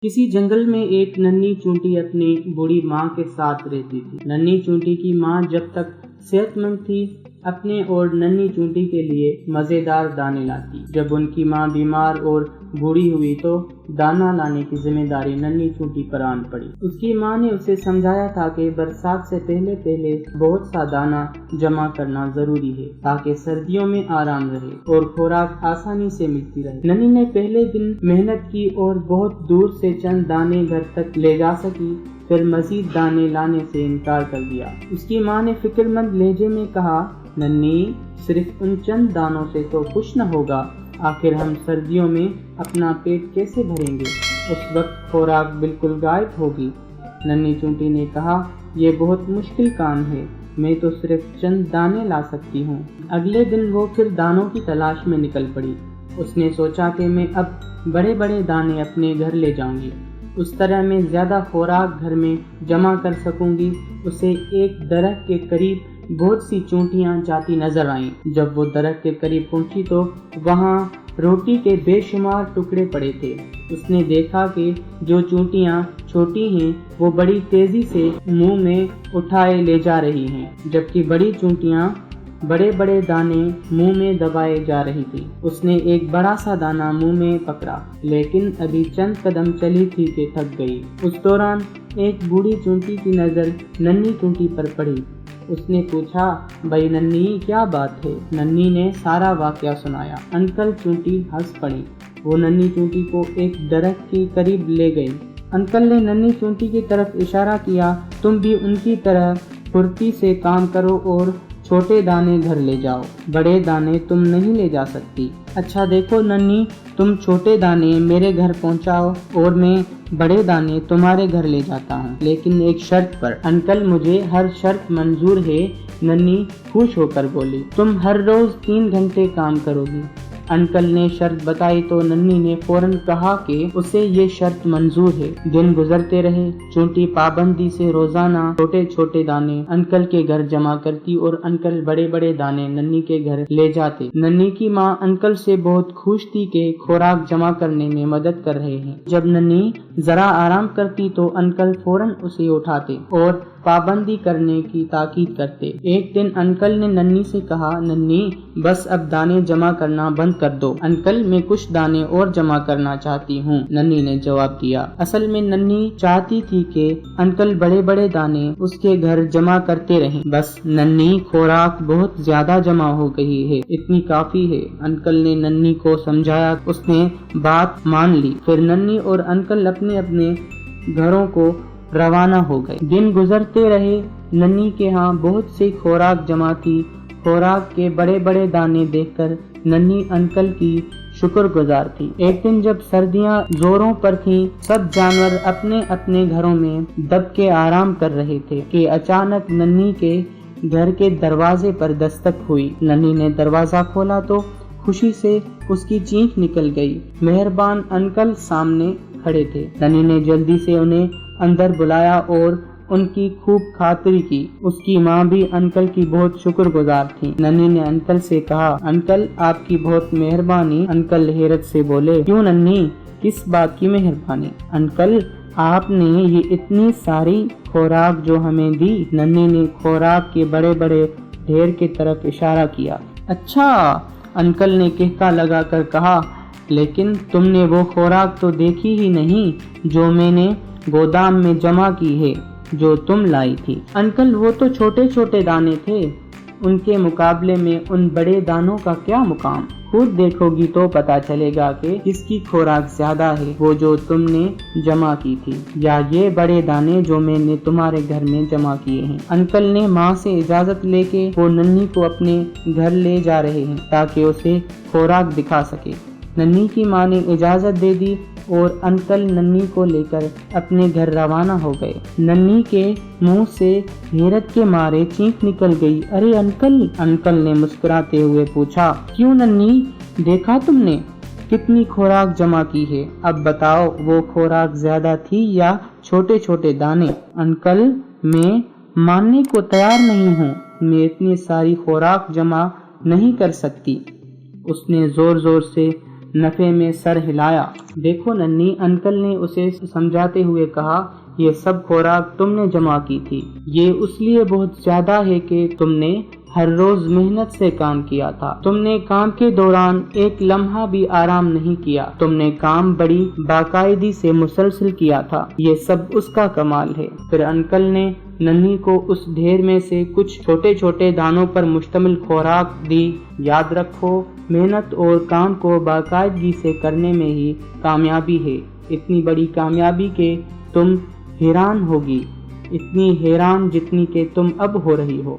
کسی جنگل میں ایک ننھی چونٹی اپنی بوڑھی ماں کے ساتھ رہتی تھی۔ ننھی چونٹی کی ماں جب تک صحت مند تھی اپنے اور ننھی چونٹی کے لیے مزیدار دانے لاتی۔ جب ان کی ماں بیمار اور بوڑھی ہوئی تو دانا لانے کی ذمہ داری ننھی چونٹی پر آن پڑی۔ اس کی ماں نے اسے سمجھایا تھا کہ برسات سے پہلے بہت سا دانا جمع کرنا ضروری ہے تاکہ سردیوں میں آرام رہے اور خوراک آسانی سے ملتی رہے۔ ننھی نے پہلے دن محنت کی اور بہت دور سے چند دانے گھر تک لے جا سکی، پھر مزید دانے لانے سے انکار کر دیا۔ اس کی ماں نے فکر مند لہجے میں کہا، ننھی، صرف ان چند دانوں سے تو خوش نہ ہوگا، آخر ہم سردیوں میں اپنا پیٹ کیسے بھریں گے؟ اس وقت خوراک بالکل غائب ہوگی۔ ننھی چونٹی نے کہا، یہ بہت مشکل کام ہے، میں تو صرف چند دانے لا سکتی ہوں۔ اگلے دن وہ پھر دانوں کی تلاش میں نکل پڑی۔ اس نے سوچا کہ میں اب بڑے بڑے دانے اپنے گھر لے جاؤں گی، اس طرح میں زیادہ خوراک گھر میں جمع کر سکوں گی۔ اسے ایک درخت کے قریب بہت سی چونٹیاں جاتی نظر آئیں۔ جب وہ درخت کے قریب پہنچی تو وہاں روٹی کے بے شمار ٹکڑے پڑے تھے۔ اس نے دیکھا کہ جو چونٹیاں چھوٹی ہیں وہ بڑی تیزی سے منہ میں اٹھائے لے جا رہی ہیں، جبکہ بڑی چونٹیاں بڑے بڑے دانے منہ میں دبائے جا رہی تھی۔ اس نے ایک بڑا سا دانہ منہ میں پکڑا، لیکن ابھی چند قدم چلی تھی کہ تھک گئی۔ اس دوران ایک بوڑھی چونٹی کی نظر ننھی چونٹی پر پڑی۔ اس نے پوچھا، بھائی ننھی، کیا بات ہے؟ ننھی نے سارا واقعہ سنایا۔ انکل چونٹی ہنس پڑی۔ وہ ننھی چونٹی کو ایک درخت کے قریب لے گئی۔ انکل نے ننھی چونٹی کی طرف اشارہ کیا، تم بھی ان کی طرح پھرتی سے کام کرو اور چھوٹے دانے گھر لے جاؤ، بڑے دانے تم نہیں لے جا سکتی۔ اچھا دیکھو ننھی، تم چھوٹے دانے میرے گھر پہنچاؤ اور میں بڑے دانے تمہارے گھر لے جاتا ہوں، لیکن ایک شرط پر۔ انکل مجھے ہر شرط منظور ہے، ننھی خوش ہو کر بولی۔ تم ہر روز 3 گھنٹے کام کرو گی۔ انکل نے شرط بتائی تو ننھی نے فوراً کہا کہ اسے یہ شرط منظور ہے۔ دن گزرتے رہے۔ چونٹی پابندی سے روزانہ چھوٹے چھوٹے دانے انکل کے گھر جمع کرتی اور انکل بڑے بڑے دانے ننھی کے گھر لے جاتے۔ ننھی کی ماں انکل سے بہت خوش تھی کہ خوراک جمع کرنے میں مدد کر رہے ہیں۔ جب ننھی ذرا آرام کرتی تو انکل فوراً اسے اٹھاتے اور پابندی کرنے کی تاکید کرتے۔ ایک دن انکل نے ننھی سے کہا، ننھی بس اب دانے جمع کرنا بند کر دو۔ انکل میں کچھ دانے اور جمع کرنا چاہتی ہوں، ننھی نے جواب دیا۔ اصل میں ننھی چاہتی تھی کہ انکل بڑے بڑے دانے اس کے گھر جمع کرتے رہیں، بس ننھی خوراک بہت زیادہ جمع ہو گئی ہے، اتنی کافی ہے۔ انکل نے ننھی کو سمجھایا، اس نے بات مان لی۔ پھر ننھی اور انکل اپنے اپنے گھروں کو روانہ ہو گئے۔ دن گزرتے رہے۔ ننھی کے ہاں بہت سی خوراک جمع تھی۔ خوراک کے بڑے بڑے دانے دیکھ کر ننھی انکل کی شکر گزار تھی۔ ایک دن جب سردیاں زوروں پر تھیں، سب جانور اپنے اپنے گھروں میں دب کے آرام کر رہے تھے کہ اچانک ننھی کے گھر کے دروازے پر دستک ہوئی۔ ننھی نے دروازہ کھولا تو خوشی سے اس کی چیخ نکل گئی۔ مہربان انکل سامنے کھڑے تھے۔ ننھی نے جلدی سے انہیں اندر بلایا اور ان کی خوب خاطری کی۔ اس کی ماں بھی انکل کی بہت شکر گزار تھی۔ ننھی نے انکل سے کہا، انکل آپ کی بہت مہربانی۔ انکل حیرت سے بولے، کیوں ننھی، کس بات کی مہربانی؟ انکل آپ نے یہ اتنی ساری خوراک جو ہمیں دی۔ ننھی نے خوراک کے بڑے بڑے ڈھیر کی طرف اشارہ کیا۔ اچھا، انکل نے کہکا لگا کر کہا، لیکن تم نے وہ خوراک تو دیکھی ہی نہیں جو میں نے گودام میں جمع کی ہے، جو تم لائی تھی۔ انکل وہ تو چھوٹے چھوٹے دانے تھے، ان کے مقابلے میں ان بڑے دانوں کا کیا مقام؟ خود دیکھو گی تو پتا چلے گا کہ کس کی خوراک زیادہ ہے، وہ جو تم نے جمع کی تھی یا یہ بڑے دانے جو میں نے تمہارے گھر میں جمع کیے ہیں۔ انکل نے ماں سے اجازت لے کے وہ ننھی کو اپنے گھر لے جا رہے ہیں تاکہ اسے خوراک دکھا سکے۔ ننھی کی ماں نے اجازت دے دی اور انکل ننھی کو لے کر اپنے گھر روانہ ہو گئے۔ ننھی کے منہ سے حیرت کے مارے چیخ نکل گئی، ارے انکل! انکل نے مسکراتے ہوئے پوچھا، کیوں ننھی، دیکھا تم نے کتنی خوراک جمع کی ہے؟ اب بتاؤ وہ خوراک زیادہ تھی یا چھوٹے چھوٹے دانے؟ انکل میں ماننے کو تیار نہیں ہوں، میں اتنی ساری خوراک جمع نہیں کر سکتی۔ اس نے زور زور سے نفع میں سر ہلایا۔ دیکھو ننھی، انکل نے اسے سمجھاتے ہوئے کہا، یہ سب خوراک تم نے جمع کی تھی، یہ اس لیے بہت زیادہ ہے کہ تم نے ہر روز محنت سے کام کیا تھا، تم نے کام کے دوران ایک لمحہ بھی آرام نہیں کیا، تم نے کام بڑی باقاعدگی سے مسلسل کیا تھا، یہ سب اس کا کمال ہے۔ پھر انکل نے ننھی کو اس ڈھیر میں سے کچھ چھوٹے چھوٹے دانوں پر مشتمل خوراک دی۔ یاد رکھو، محنت اور کام کو باقاعدگی سے کرنے میں ہی کامیابی ہے، اتنی بڑی کامیابی کہ تم حیران ہوگی، اتنی حیران جتنی کہ تم اب ہو رہی ہو۔